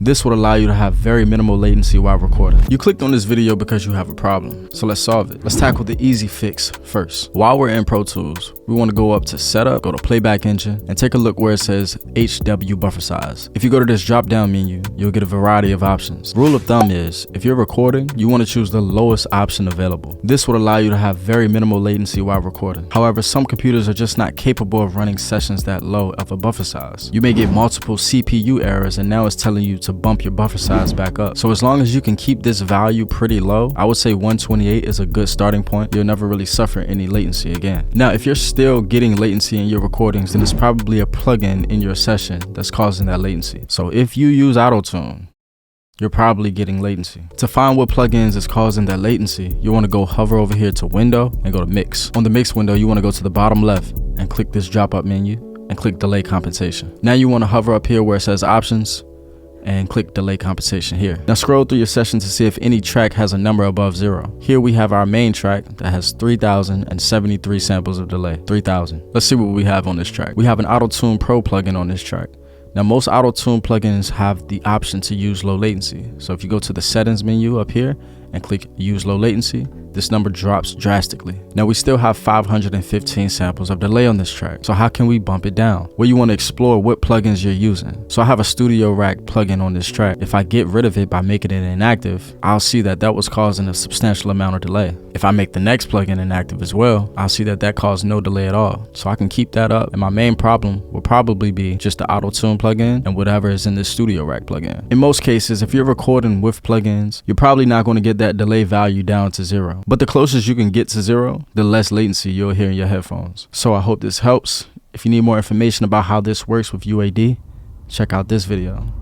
This would allow you to have very minimal latency while recording. You clicked on this video because you have a problem, so let's solve it. Let's tackle the easy fix first. While we're in Pro Tools, we want to go up to Setup, go to Playback Engine, and take a look where it says HW buffer size. If you go to this drop-down menu, you'll get a variety of options. Rule of thumb is, if you're recording, you want to choose the lowest option available. This would allow you to have very minimal latency while recording. However, some computers are just not capable of running sessions that low of a buffer size. You may get multiple CPU errors, and now it's telling you to bump your buffer size back up. So as long as you can keep this value pretty low, I would say 128 is a good starting point. You'll never really suffer any latency again. Now, if you're still getting latency in your recordings, then it's probably a plugin in your session that's causing that latency. So if you use Auto-Tune, you're probably getting latency. To find what plugins is causing that latency, you want to go hover over here to Window and go to Mix. On the Mix window, you want to go to the bottom left and click this drop-up menu and click Delay Compensation. Now you want to hover up here where it says Options and click Delay Compensation here. Now scroll through your session to see if any track has a number above 0. Here we have our main track that has 3,073 samples of delay. 3,000. Let's see what we have on this track. We have an Auto-Tune Pro plugin on this track. Now most Auto-Tune plugins have the option to use low latency. So if you go to the settings menu up here and click use low latency, this number drops drastically. Now we still have 515 samples of delay on this track. So how can we bump it down? Well, you want to explore what plugins you're using. So I have a Studio Rack plugin on this track. If I get rid of it by making it inactive, I'll see that that was causing a substantial amount of delay. If I make the next plugin inactive as well, I'll see that that caused no delay at all. So I can keep that up. And my main problem will probably be just the Auto-Tune plugin and whatever is in this Studio Rack plugin. In most cases, if you're recording with plugins, you're probably not going to get that delay value down to 0. But the closest you can get to 0, the less latency you'll hear in your headphones. So I hope this helps. If you need more information about how this works with UAD, check out this video.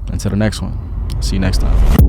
Until the next one, see you next time.